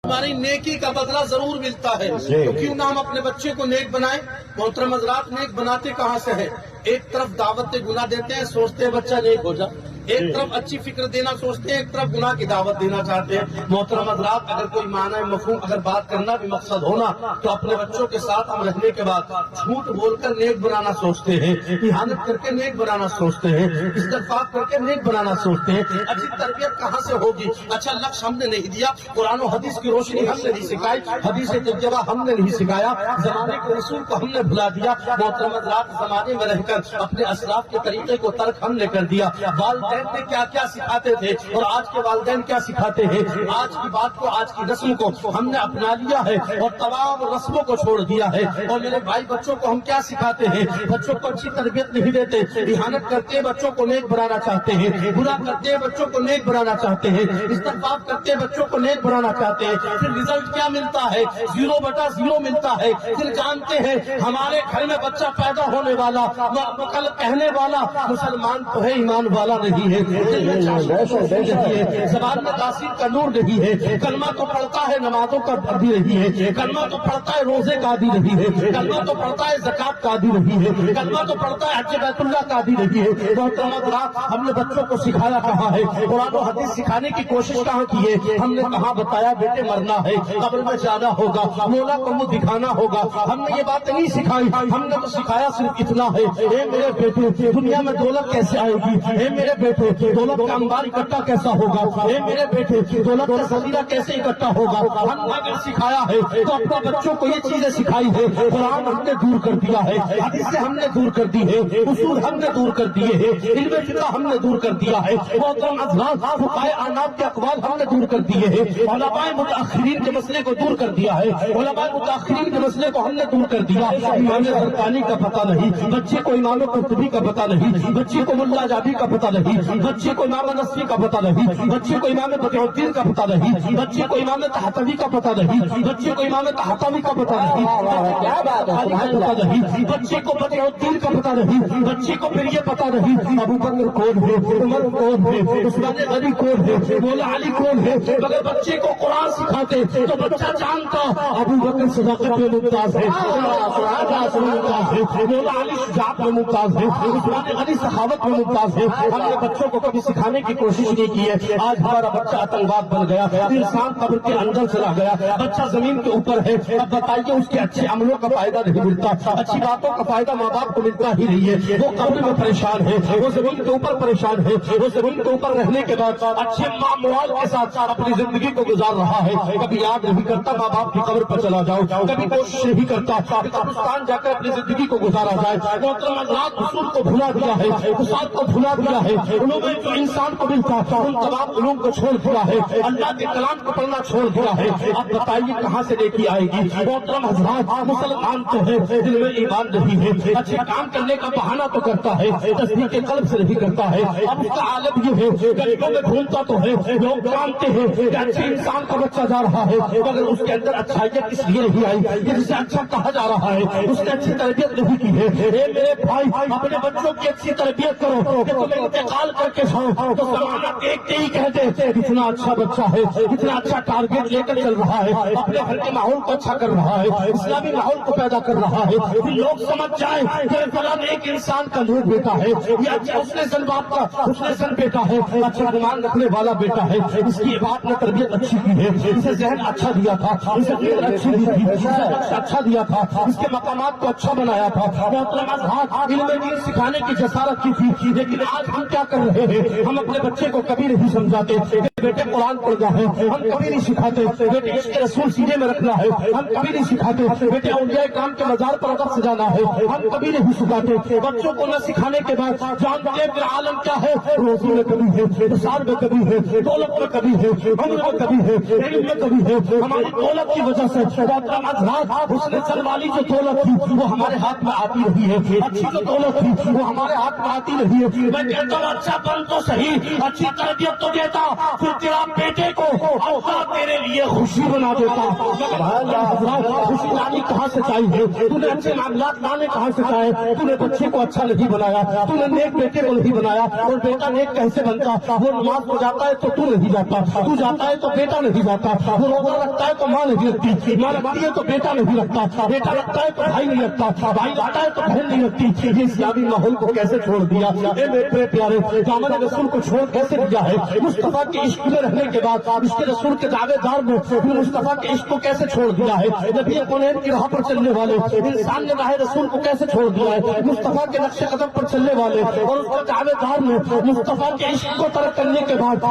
ہماری نیکی کا بدلہ ضرور ملتا ہے، تو کیوں نہ ہم اپنے بچے کو نیک بنائیں۔ محترم حضرات، نیک بناتے کہاں سے ہے؟ ایک طرف دعوت گناہ دیتے ہیں، سوچتے ہیں بچہ نیک ہو جائے، ایک طرف اچھی فکر دینا سوچتے ہیں، ایک طرف گناہ کی دعوت دینا چاہتے ہیں۔ محترم حضرات، اگر کوئی معنی مفہوم اگر بات کرنا بھی مقصد ہونا تو اپنے بچوں کے ساتھ ہم رہنے کے بعد جھوٹ بول کر نیک بنانا سوچتے ہیں، احانت کر کے نیک بنانا سوچتے ہیں، استغفار کر کے نیک بنانا سوچتے ہیں۔ اچھی تربیت کہاں سے ہوگی؟ اچھا لفظ ہم نے نہیں دیا، قرآن و حدیث کی روشنی ہم نے نہیں سکھائی، حدیث طیبہ ہم نے نہیں سکھایا، زمانے کے رسول کو ہم نے بھلا دیا۔ محترم حضرات، زمانے میں رہ کر اپنے اسلاف کے طریقے کو ترک ہم نے کر دیا۔ والدین نے کیا کیا سکھاتے تھے اور آج کے والدین کیا سکھاتے ہیں؟ آج کی بات کو، آج کی رسم کو ہم نے اپنا لیا ہے اور تمام رسموں کو چھوڑ دیا ہے۔ اور میرے بھائی، بچوں کو ہم کیا سکھاتے ہیں؟ بچوں کو اچھی تربیت نہیں دیتے، احانت کرتے بچوں کو نیک بنانا چاہتے ہیں، برا کرتے بچوں کو نیک بنانا چاہتے ہیں، استغفار کرتے بچوں کو نیک بنانا چاہتے ہیں۔ پھر رزلٹ کیا ملتا ہے؟ 0/0 ملتا ہے۔ پھر جانتے ہیں ہمارے گھر میں بچہ پیدا ہونے والا، کل کہنے والا مسلمان تو ہے، ایمان والا نہیں ہے، زبان میں تاثیر کا نور نہیں ہے، کلمہ تو پڑھتا ہے نمازوں کا عادی نہیں ہے، کلمہ تو پڑھتا ہے روزے کا عادی نہیں ہے، کلمہ تو پڑھتا ہے زکات کا عادی نہیں ہے، کلمہ تو پڑھتا ہے حج بیت اللہ کا عادی نہیں ہے۔ محترم حضرات، ہم نے بچوں کو سکھایا کہاں ہے؟ قرآن و حدیث سکھانے کی کوشش کہاں کی ہے؟ ہم نے کہاں بتایا بیٹے مرنا ہے، قبر میں جانا ہوگا، مولا کو منہ دکھانا ہوگا؟ ہم نے یہ بات نہیں سکھائی، ہم نے تو سکھایا صرف اتنا ہے، اے میرے بیٹے دنیا میں دولت کیسے آئے گی؟ اے میرے بیٹے دولت کا انبار اکٹھا کیسا ہوگا؟ اے میرے بیٹے دولت کا ذخیرہ کیسے اکٹھا ہوگا؟ ہم نے اگر سکھایا ہے تو اپنے بچوں کو یہ چیزیں سکھائی ہے۔ قرآن ہم نے دور کر دیا ہے، حدیث ہم نے دور کر دی ہے، اصول ہم نے دور کر دیے ہیں، علم فقہ ہم نے دور کر دیا ہے، محترم حضرات فقہائے اعناف کے اقوال ہم نے دور کر دیے ہیں، علماء متاخرین کے مسئلے کو دور کر دیا ہے، علماء متاخرین کے مسئلے کو ہم نے دور کر دیا۔ امام زرقانی کا پتہ نہیں، بچے کو امام قرطبی کا پتہ نہیں، بچے کو ملا جابی کا پتہ نہیں، بچے کو امام نصفی کا پتہ نہیں، بچے کو امام بدیع الدین کا پتہ نہیں، بچے کو امام طحاوی کا پتہ نہیں، بچے کو امام طحاوی کا پتہ نہیں، بچے کو بدیع الدین کا پتہ نہیں، بچے کو پھر یہ پتہ نہیں ابو بکر کون ہے، عمر کون ہے، عثمان غنی کون ہے، مولا علی کون ہے۔ مگر بچے کو قرآن سکھاتے تو بچہ جانتا ابو بکر صداقت میں ممتاز ہے، مولا علی شجاعت میں ممتاز ہے، عثمان غنی سخاوت میں ممتاز ہے۔ ہم نے بچوں کو کبھی سکھانے کی کوشش نہیں کی ہے۔ آج ہمارا بچہ آتنکواد بن گیا، انسان قبر کے اندر چلا گیا، بچہ زمین کے اوپر ہے۔ اب بتائیے اس کے اچھے عملوں کا فائدہ نہیں ملتا، اچھی باتوں کا فائدہ ماں باپ کو ملتا ہی نہیں ہے۔ وہ قبر میں پریشان ہے، وہ زمین کے اوپر پریشان ہے، وہ زمین کے اوپر رہنے کے بعد اچھے معمول کے ساتھ اپنی زندگی کو گزار رہا ہے۔ کبھی یاد نہیں کرتا ماں باپ کی قبر پر چلا جاؤ، کبھی کوشش نہیں کرتا کہ قبرستان جا کر اپنی زندگی کو گزارا جائے۔ محترم حضرات، اصول کو بھلا دیا ہے، اصول کو بھلا دیا ہے، علوم جو انسان کو ملتا ان تمام علوم کو چھوڑ دیا ہے، اللہ کے کلام کو پڑھنا چھوڑ دیا ہے۔ اب بتائیے کہاں سے نیکی آئے گی؟ محترم حضرات، مسلمان تو ہے دل میں ایمان نہیں ہے، اچھے کام کرنے کا بہانہ تو کرتا ہے، تصدیق قلب سے نہیں کرتا ہے۔ اب اس کا عالم یہ ہے گلیوں میں گھومتا تو ہے، لوگ جانتے ہیں کہ اچھے انسان کا بچہ جا رہا ہے، مگر اس کے اندر اچھائیت اس لیے نہیں آئی کہ جسے اچھا کہا جا رہا ہے اس نے اچھی تربیت نہیں کی ہے۔ اے میرے بھائی، اپنے بچوں کی اچھی تربیت کرو کہ تمہیں انتقال کر کے جاؤ تو زمانہ دیکھتے ہی کہتے اتنا اچھا بچہ ہے، اتنا اچھا ٹارگیٹ لے کر چل رہا ہے، اپنے گھر کے ماحول کو اچھا کر رہا ہے، اسلامی ماحول کو پیدا کر رہا ہے، پھر لوگ سمجھ جائیں کہ فلاں ایک انسان کا نور بیٹا ہے، یا حسن زن باپ کا حسن زن بیٹا ہے، اچھا گمان رکھنے والا بیٹا ہے، اس کی باپ نے تربیت اچھی کی ہے، اسے ذہن اچھا دیا تھا، اسے فکر اچھی دی تھی، اسے اچھا دیا تھا، اس کے مقامات کو اچھا بنایا تھا۔ محترم حضرات، علم دین سکھانے کی جسارت کی تھی، لیکن آج ہم کیا کر رہے ہیں؟ ہم اپنے بچے کو کبھی نہیں سمجھاتے بیٹے قرآن پڑھنا ہے، ہم کبھی نہیں سکھاتے بیٹے عشق رسول سینے میں رکھنا ہے، ہم کبھی نہیں سکھاتے بیٹے اولیاء کرام کے مزار پر ادب سجانا ہے، ہم کبھی نہیں سکھاتے۔ بچوں کو نہ سکھانے کے بعد جانتے ہیں پھر عالم کیا ہے، روزی میں کبھی ہے، انسان میں کبھی ہے، دولت میں کبھی ہے، عمر میں کبھی ہے، علم میں کبھی ہے۔ ہماری دولت کی وجہ سے محترم حضرات، حسن زن والی جو دولت تھی وہ ہمارے ہاتھ میں آتی رہی ہے، اچھی جو دولت تھی وہ ہمارے ہاتھ میں آتی رہی ہے۔ میں کہتا ہوں اچھا بن تو صحیح، اچھی تربیت تو دیتا، پھر تیرا بیٹے کو اللہ تیرے لیے خوشی بنا دیتا۔ خوشی لانی کہاں سے چاہیے؟ تو نے اچھے معاملات لانے کہاں سے چاہے؟ تو نے بچے کو اچھا نہیں بنایا، تو نے نیک بیٹے کو نہیں بنایا، اور بیٹا نیک کیسے بنتا؟ وہ نماز کو جاتا ہے تو تو نہیں جاتا، تو جاتا ہے تو بیٹا نہیں جاتا، وہ روزہ رکھتا ہے تو ماں نہیں رکھتی، ماں رکھتی ہے تو بیٹا نہیں رکھتا، بیٹا رکھتا ہے تو بھائی نہیں رکھتا، بھائی رکھتا ہے تو بہن نہیں رکھتی۔ یہ اسلامی ماحول کو کیسے چھوڑ دیا اے میرے پیارے، دامن رسول کو چھوڑ کیسے دیا ہے؟ مصطفیٰ کے عشق میں رہنے کے بعد اس کے رسول کے دعوے دار میں پھر مصطفیٰ کے عشق کو کیسے چھوڑ دیا ہے؟ نبی کونین کی راہ پر چلنے والے انسان نے راہ رسول کو کیسے چھوڑ دیا ہے؟ مصطفیٰ کے نقش قدم پر چلنے والے اور اس کے دعوے دار میں مصطفیٰ کے عشق کو ترک کرنے کے بعد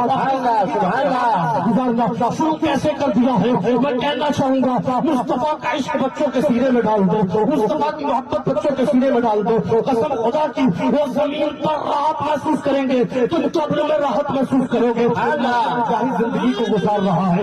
گزارنا شروع کیسے کر دیا ہے؟ میں کہنا چاہوں گا مصطفیٰ کا عشق بچوں کے سینے میں ڈال دو، مصطفیٰ کی محبت بچوں کے سینے میں ڈال دو، قسم خدا کی وہ زمین پر راحت محسوس کریں گے، تم قبر میں راحت محسوس کرو گے۔ ظاہر زندگی کو گزار رہا ہے،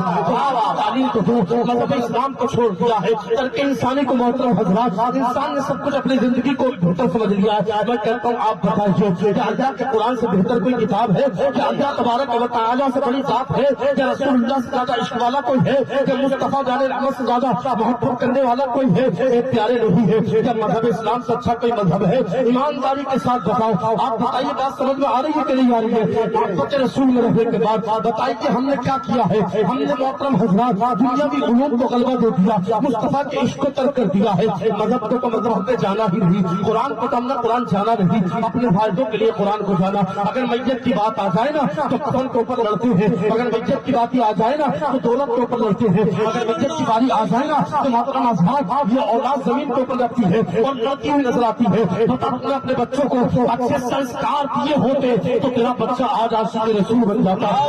تعلیم کو دو، مذہب اسلام کو چھوڑ دیا ہے، ترک انسانی کو محترم حضرات انسان نے سب کچھ اپنی زندگی کو بہتر سمجھ لیا ہے۔ میں کہتا ہوں آپ بتائیے کہ اللہ کے قرآن سے بہتر کوئی کتاب ہے؟ کہ اللہ تبارک و تعالیٰ سے بڑی ذات ہے؟ کہ رسول اللہ سے زیادہ عشق والا کوئی ہے؟ کہ مصطفیٰ جان رحمت سے زیادہ محبت کرنے والا کوئی ہے؟ ایک پیارے نہیں ہے؟ کیا مذہب اسلام سے اچھا کوئی مذہب ہے؟ ایمانداری کے ساتھ بتاؤ، آپ بتائیے بات سمجھ میں آ رہی ہے کہ نہیں آ رہی ہے؟ محبت رسول میں رہنے کے بعد بتائیے کہ ہم نے کیا کیا ہے؟ ہم نے محترم حضرات دنیاوی علوم کو غلبہ دے دیا، مصطفیٰ کے عشق کو ترک کر دیا ہے۔ مذہب کو مذہب ہم نے جانا ہی نہیں، قرآن کو تو ہم نے قرآن جانا نہیں، اپنے فائدوں کے لیے قرآن کو جانا۔ اگر میت کی بات آ جائے نا تو کفن کے اوپر لڑتے ہیں، اگر میت کی بات آ جائے نا تو دولت کے اوپر لڑتے ہیں، اگر میت کی باری آ جائے نا تو محترم اصحاب یہ اولاد زمین کے اوپر لڑتی ہے اور لڑتی ہوئی نظر آتی ہے۔ تو تم نے اپنے بچوں کو اچھے سنسکار دیے ہوتے تو تیرا بچہ آج عاشق رسول بن جاتا ہے۔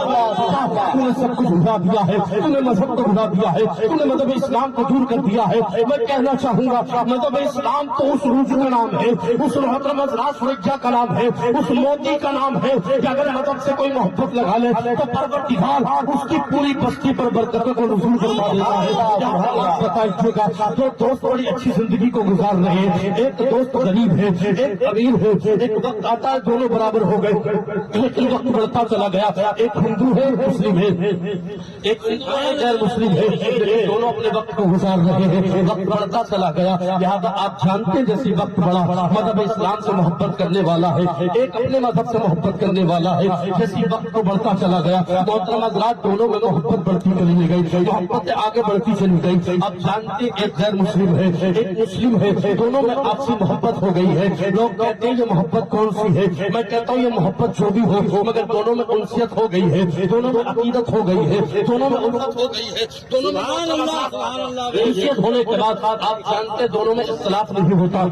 تو نے سب کچھ بھلا دیا ہے، تو نے مذہب کو بھلا دیا ہے، تو نے مذہب اسلام کو دور کر دیا ہے۔ میں کہنا چاہوں گا مذہب اسلام تو اس روز کا نام ہے، اس محترم حضرات فرجہ کا نام ہے، اس موتی کا نام ہے کہ اگر مذہب سے کوئی محبت لگا لے تو پروردگار اس کی پوری بستی پر برکتوں کو نزول فرما دیتا ہے۔ بتائیے گا دو دوست بڑی اچھی زندگی کو گزار رہے ہیں، ایک دوست غریب ہے، ایک امیر ہے، ایک وقت آتا ہے دونوں برابر ہو گئے لیکن وقت بڑھتا چلا گیا، ایک ہندو ہے ایک مسلم ہے، ایک غیر مسلم ہے، لیکن دونوں اپنے وقت کو گزار رہے ہیں، وقت بڑھتا چلا گیا۔ لہٰذا آپ جانتے جیسی وقت بڑھا مذہب اسلام سے محبت کرنے والا ہے، ایک اپنے مذہب سے محبت کرنے والا ہے، جیسی وقت کو بڑھتا چلا گیا محترم حضرات دونوں میں محبت بڑھتی چلی گئی، محبت آگے بڑھتی چلی گئی۔ اب جانتے ایک غیر مسلم ہے ایک مسلم ہے، دونوں میں آپسی محبت ہو گئی ہے۔ لوگ کہتے ہیں یہ محبت کون سی ہے؟ میں کہتا ہوں یہ محبت جو بھی ہو مگر دونوں میں انسیت ہو گئی ہے، دونوں میں عقیدت ہو گئی ہے، دونوں میں الفت ہو گئی ہے، دونوں میں انسیت ہونے کے بعد آپ جانتے دونوں میں اختلاف نہیں ہوتا۔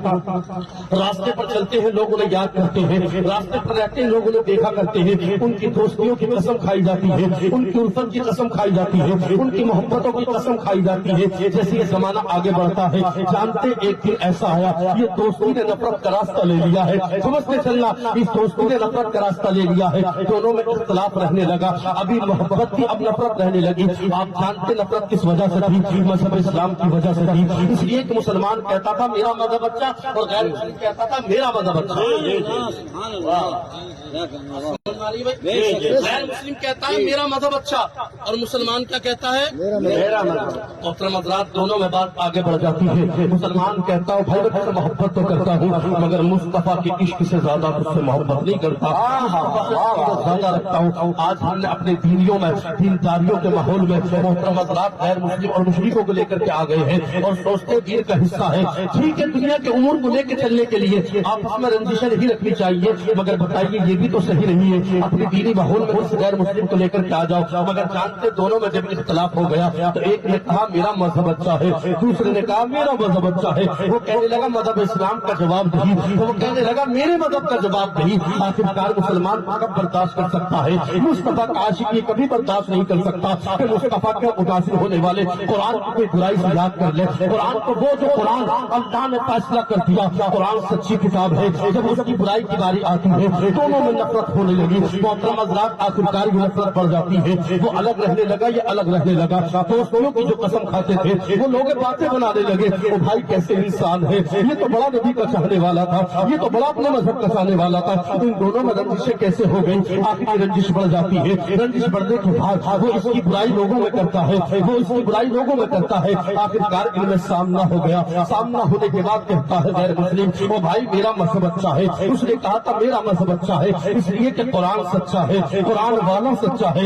راستے پر چلتے ہیں لوگ انہیں یاد کرتے ہیں، راستے پر رہتے ہیں لوگ انہیں دیکھا کرتے ہیں، ان کی دوستیوں کی قسم کھائی جاتی ہے، ان کی الفت کی قسم کھائی جاتی ہے، ان کی محبتوں کی قسم کھائی جاتی ہے۔ جیسے یہ زمانہ آگے بڑھتا ہے جانتے ایک دن ایسا آیا یہ دوستی نے نفرت کا راستہ لے لیا ہے، سمجھتے چلنا اس دوستی نے نفرت کا راستہ لے لیا ہے، دونوں میں اختلاف رہنے لگا، ابھی محبت تھی اب نفرت رہنے لگی۔ آپ جانتے نفرت کس وجہ سے تھی؟ مذہب اسلام کی وجہ سے تھی۔ اس لیے کہ مسلمان کہتا تھا میرا مذہب اچھا اور غیر مسلم کہتا تھا میرا مذہب اچھا، غیر مسلم کہتا ہے میرا مذہب اچھا اور مسلمان کیا کہتا ہے میرا مذہب۔ محترم حضرات دونوں میں بات آگے بڑھ جاتی ہے، مسلمان کہتا ہوں بھائی میں محبت تو کرتا ہوں مگر مصطفیٰ کے عشق سے زیادہ تجھ سے محبت نہیں کرتا، زیادہ رکھتا ہوں۔ آج ہم نے اپنے دینیوں میں دینداریوں کے ماحول میں محترم حضرات غیر مسلم اور مشرکوں کو لے کر کے آ گئے ہیں اور سوچتے دین کا حصہ ہے، ٹھیک ہے دنیا کے امور کو لے کے چلنے کے لیے آپ اس میں رنجشیں نہیں رکھنی چاہیے مگر بتائیے یہ بھی تو صحیح نہیں ہے اپنی دینی ماحول میں اس غیر مسلم کو لے کر کے آ جاؤ، مگر جانتے دونوں میں جب اختلاف ہو گیا تو ایک نے کہا میرا مذہب اچھا ہے، دوسرے نے کہا میرا مذہب اچھا ہے۔ وہ کہنے لگا مذہب اسلام کا جواب نہیں، وہ کہنے لگا میرے مذہب کا جواب نہیں۔ آخرکار مسلمان کب برداشت کر سکتا ہے؟ مصطفیٰ کا عاشق یہ کبھی برداشت نہیں کر سکتا کہ مصطفیٰ کے متاثر ہونے والے قرآن کی کوئی برائی سے یاد کر لے، قرآن کو وہ جو قرآن اللہ نے فیصلہ کر دیا قرآن سچی کتاب ہے، جب اس کی برائی کی باری آتی ہے دونوں میں نفرت ہونے لگی۔ محترم حضرات آخرکار یہ نفرت بڑھ جاتی ہے، وہ الگ رہنے لگا یہ الگ رہنے لگا، دوستوں کی جو قسم کھاتے تھے وہ لوگ باتیں بنانے لگے وہ بھائی کیسے انسان ہے، یہ تو بڑا نبی کا چاہنے والا تھا، یہ تو بڑا اپنے مذہب کا چاہنے والا تھا، ان دونوں میں رنجشیں کیسے ہو گئی؟ آخر رنجش بڑھ جاتی ہے، رنجش بڑھنے کے بعد وہ اس کی برائی لوگوں میں کرتا ہے، وہ اس کی برائی لوگوں میں کرتا ہے، آخرکار ان میں سامنا ہو گیا، سامنا ہونے کے بعد کہتا ہے غیر مسلم وہ بھائی میرا مذہب اچھا ہے، اس نے کہا تھا میرا مذہب اچھا ہے اس لیے کہ قرآن سچا ہے، قرآن والا سچا ہے،